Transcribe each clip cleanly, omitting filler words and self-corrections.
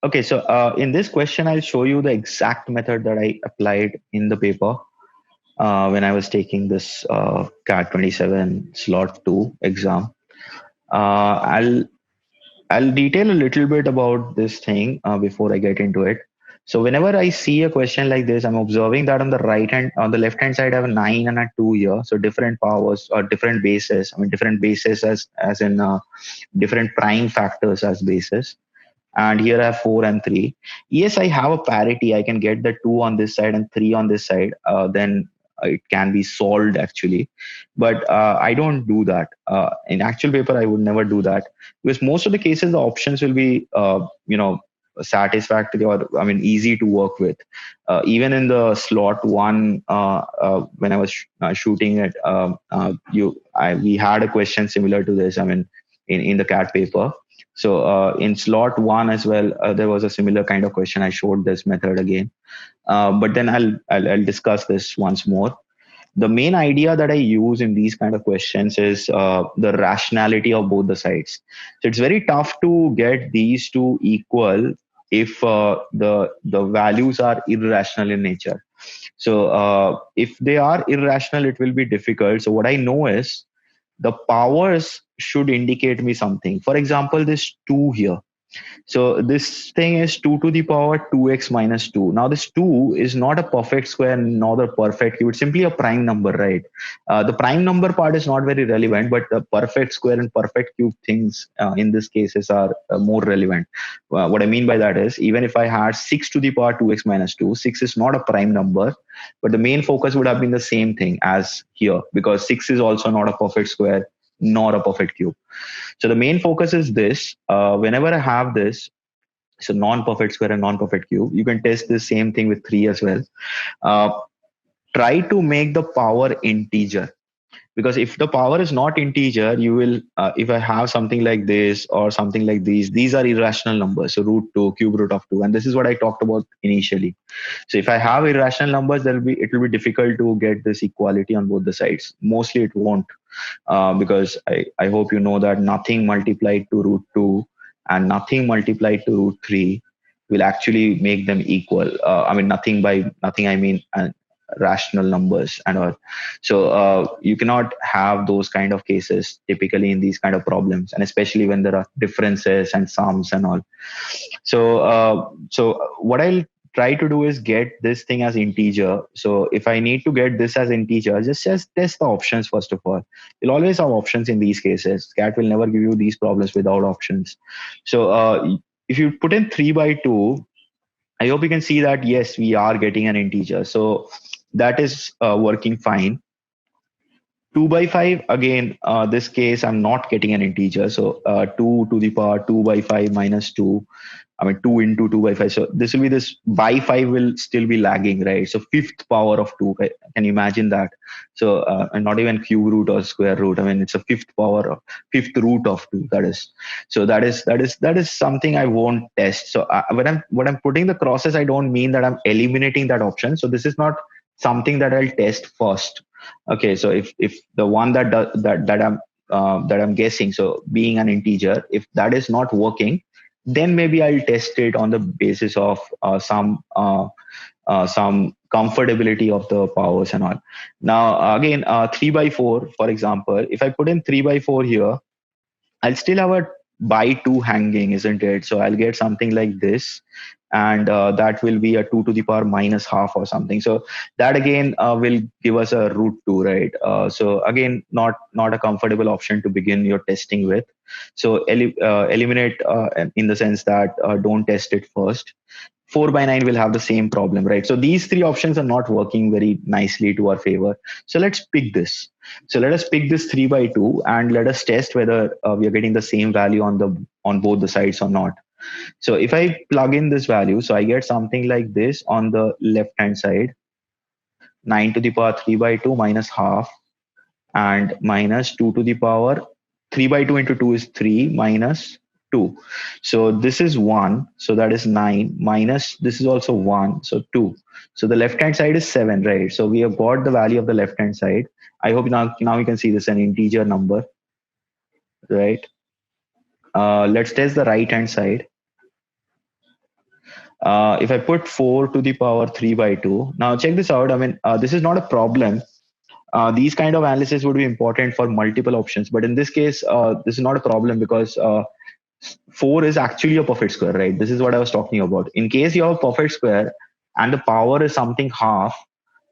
Okay, so in this question, I'll show you the exact method that I applied in the paper when I was taking this CAT 27 slot 2 exam. Uh, I'll I'll detail a little bit about this thing before I get into it. So whenever I see a question like this, I'm observing that on the left hand side, I have a 9 and a 2 here. So different powers or different bases. I mean, different bases as in different prime factors as bases. And here I have 4 and 3. Yes, I have a parity. I can get the 2 on this side and 3 on this side. Then it can be solved actually. But I don't do that. In actual paper, I would never do that because most of the cases, the options will be, satisfactory or I mean, easy to work with. Even in the slot one, when I was shooting it, we had a question similar to this. I mean, in the CAT paper. So in slot one as well, there was a similar kind of question. I showed this method again, but then I'll discuss this once more. The main idea that I use in these kind of questions is the rationality of both the sides. So it's very tough to get these two equal if the values are irrational in nature. So if they are irrational, it will be difficult. So what I know is the powers should indicate me something. For example, this 2 here. So this thing is 2 to the power 2x minus 2. Now this 2 is not a perfect square nor the perfect cube. It's simply a prime number, right? The prime number part is not very relevant, but the perfect square and perfect cube things in this cases are more relevant. What I mean by that is even if I had 6 to the power 2x minus 2, 6 is not a prime number, but the main focus would have been the same thing as here because 6 is also not a perfect square nor a perfect cube. So the main focus is this. Whenever I have this, so non-perfect square and non-perfect cube, you can test the same thing with 3 as well. Uh, Try to make the power integer because if the power is not integer you will if I have something like this or something like these are irrational numbers, so root 2 cube root of 2, and this is what I talked about initially. So if I have irrational numbers, it will be difficult to get this equality on both the sides. Mostly it won't, because I hope you know that nothing multiplied to root 2 and nothing multiplied to root 3 will actually make them equal. I mean, nothing by nothing, I mean rational numbers and all. So you cannot have those kind of cases typically in these kind of problems, and especially when there are differences and sums and all. So what I'll try to do is get this thing as integer. So if I need to get this as integer, just test the options first of all. You'll always have options in these cases. CAT will never give you these problems without options. So if you put in 3 by 2, I hope you can see that yes, we are getting an integer. So that is working fine. 2 by 5 again, this case I'm not getting an integer, so 2 to the power 2 by 5 minus 2, I mean 2 into 2 by 5, so this will be this by 5 will still be lagging, right? So fifth power of 2, can you imagine that? So and not even cube root or square root, I mean it's a fifth power of fifth root of 2, that is. So that is something I won't test. So when I'm putting the crosses, I don't mean that I'm eliminating that option. So this is not something that I'll test first. Okay, so if the one that I'm guessing, so being an integer, if that is not working, then maybe I'll test it on the basis of some comfortability of the powers and all. Now again, 3 by 4 for example, if I put in 3 by 4 here, I'll still have a by 2 hanging, isn't it? So I'll get something like this, and that will be a 2 to the power minus half or something. So that again will give us a root 2, right? So again, not a comfortable option to begin your testing with. So eliminate in the sense that don't test it first. 4 by 9 will have the same problem, right? So these three options are not working very nicely to our favor. So let's pick this. So let us pick this 3 by 2 and let us test whether we are getting the same value on both the sides or not. So if I plug in this value, so I get something like this on the left hand side, 9 to the power 3 by 2 minus half, and minus 2 to the power 3 by 2 into 2 is 3 minus 2. So this is 1. So that is 9 minus this is also 1. So 2. So the left hand side is 7, right? So we have got the value of the left hand side. I hope now you can see this an integer number, right? Let's test the right hand side. If I put 4 to the power 3 by 2, now check this out. I mean, this is not a problem. These kind of analysis would be important for multiple options, but in this case, this is not a problem because 4 is actually a perfect square, right? This is what I was talking about. In case you have a perfect square and the power is something half,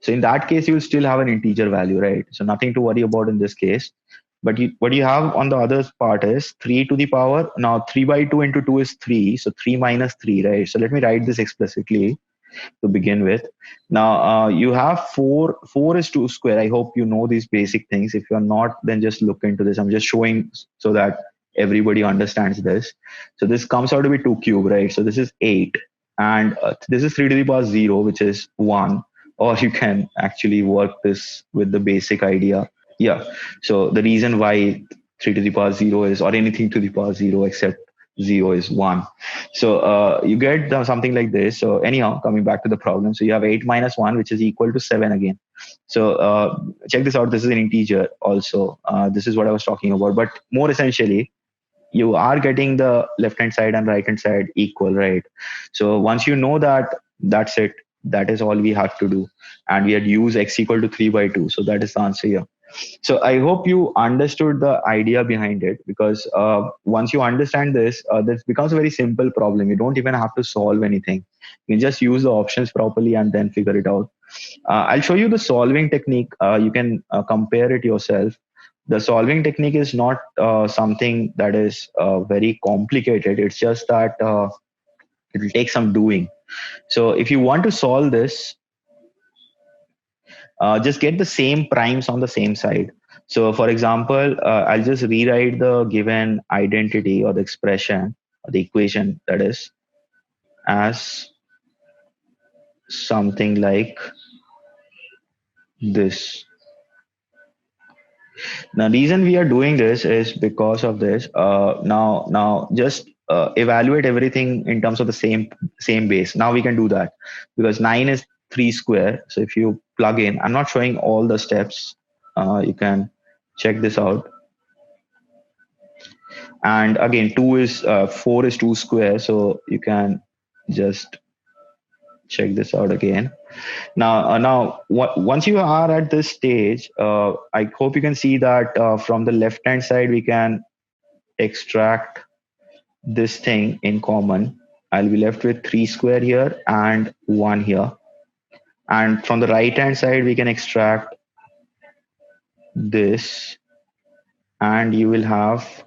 so in that case, you'll still have an integer value, right? So nothing to worry about in this case. But what you have on the other part is 3 to the power. Now 3 by 2 into 2 is 3. So 3 minus 3, right? So let me write this explicitly to begin with. Now you have 4. 4 is 2 square. I hope you know these basic things. If you're not, then just look into this. I'm just showing so that everybody understands this. So this comes out to be 2 cube, right? So this is 8. And this is 3 to the power 0, which is 1. Or you can actually work this with the basic idea. Yeah. So the reason why 3 to the power 0 is, or anything to the power 0 except 0 is 1. So you get something like this. So anyhow, coming back to the problem. So you have 8 minus 1, which is equal to 7 again. So check this out. This is an integer also. This is what I was talking about. But more essentially, you are getting the left hand side and right hand side equal, right? So once you know that, that's it. That is all we have to do. And we had used x equal to 3 by 2. So that is the answer here. So I hope you understood the idea behind it, because once you understand this becomes a very simple problem. You don't even have to solve anything. You can just use the options properly and then figure it out. I'll show you the solving technique. You can compare it yourself. The solving technique is not something that is very complicated. It's just that it will take some doing. So if you want to solve this, just get the same primes on the same side. So for example, I'll just rewrite the given identity or the expression or the equation, that is, as something like this. Now, reason we are doing this is because of this. Now just evaluate everything in terms of the same base. Now we can do that because 9 is 3 square. So if you plug in, I'm not showing all the steps. You can check this out. And again, 4 is 2 square. So you can just check this out again. Now, once you are at this stage, I hope you can see that from the left hand side, we can extract this thing in common. I'll be left with 3 square here and 1 here. And from the right hand side, we can extract this, and you will have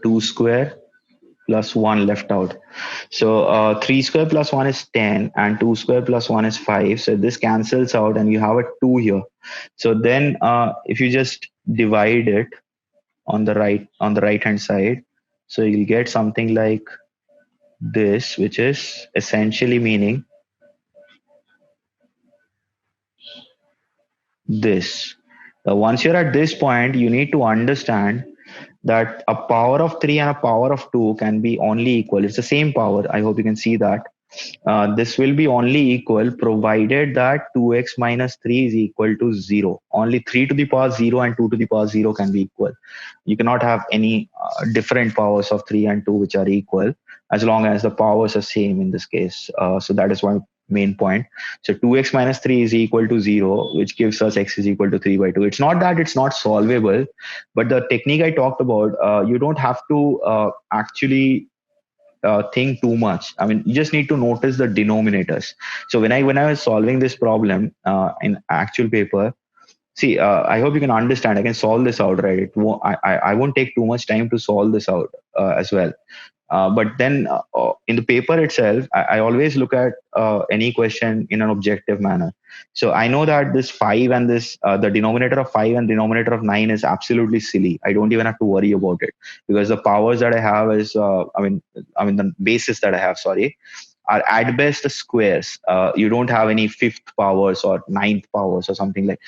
2 square plus 1 left out. So 3 square plus 1 is 10 and 2 square plus 1 is 5. So this cancels out and you have a 2 here. So then if you just divide it on the right hand side, so you'll get something like this, which is essentially meaning this. Once you're at this point, you need to understand that a power of 3 and a power of 2 can be only equal. It's the same power. I hope you can see that. This will be only equal provided that 2x minus 3 is equal to 0. Only 3 to the power 0 and 2 to the power 0 can be equal. You cannot have any different powers of 3 and 2 which are equal, as long as the powers are same in this case. So that is one main point. So 2x minus 3 is equal to 0, which gives us x is equal to 3 by 2. It's not that it's not solvable, but the technique I talked about, you don't have to actually think too much. I mean, you just need to notice the denominators. So when I was solving this problem in actual paper, see, I hope you can understand. I can solve this out, right? I won't take too much time to solve this out as well. But then in the paper itself, I always look at any question in an objective manner. So I know that this 5 and this, the denominator of 5 and denominator of 9 is absolutely silly. I don't even have to worry about it because the powers that I have is, the basis that I have, sorry, are at best squares. You don't have any fifth powers or ninth powers or something like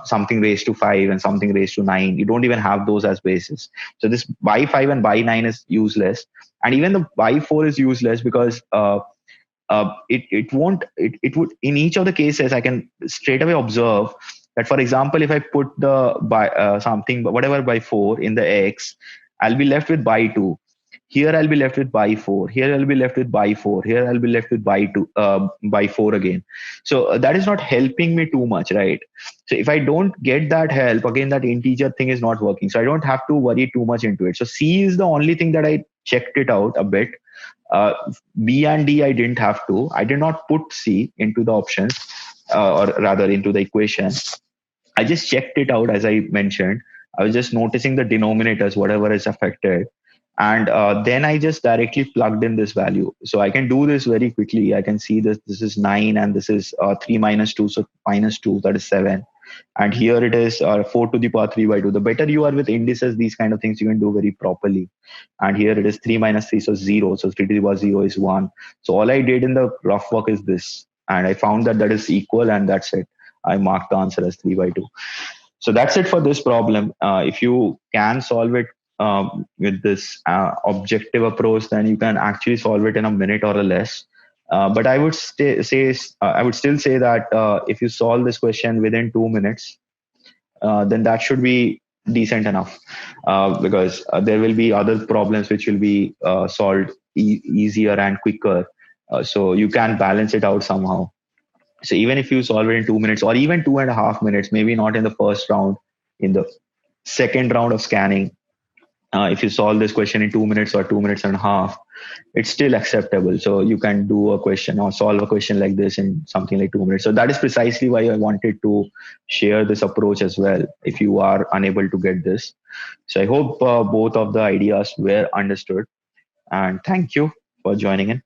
something raised to 5 and something raised to 9. You don't even have those as bases. So this by 5 and by 9 is useless, and even the by 4 is useless because it would, in each of the cases I can straight away observe that, for example, if I put the by something whatever by 4 in the x, I'll be left with by 2. Here I'll be left with by 4. Here I'll be left with by 4. Here I'll be left with by 2, by 4 again. So that is not helping me too much, right? So if I don't get that help, again, that integer thing is not working. So I don't have to worry too much into it. So C is the only thing that I checked it out a bit. Uh, B and D, I didn't have to. I did not put C into the options, or rather into the equation. I just checked it out as I mentioned. I was just noticing the denominators, whatever is affected. And then I just directly plugged in this value. So I can do this very quickly. I can see this is 9 and this is 3 minus 2. So minus 2, that is 7. And here it is 4 to the power 3 by 2. The better you are with indices, these kind of things you can do very properly. And here it is 3 minus 3, so 0. So 3 to the power 0 is 1. So all I did in the rough work is this. And I found that that is equal, and that's it. I marked the answer as 3 by 2. So that's it for this problem. If you can solve it with this objective approach, then you can actually solve it in a minute or less. But I would I would still say that if you solve this question within 2 minutes, then that should be decent enough, because there will be other problems which will be solved easier and quicker. So you can balance it out somehow. So even if you solve it in 2 minutes or even 2.5 minutes, maybe not in the first round, in the second round of scanning, if you solve this question in 2 minutes or 2 minutes and a half, it's still acceptable. So you can do a question or solve a question like this in something like 2 minutes. So that is precisely why I wanted to share this approach as well, if you are unable to get this. So I hope both of the ideas were understood. And thank you for joining in.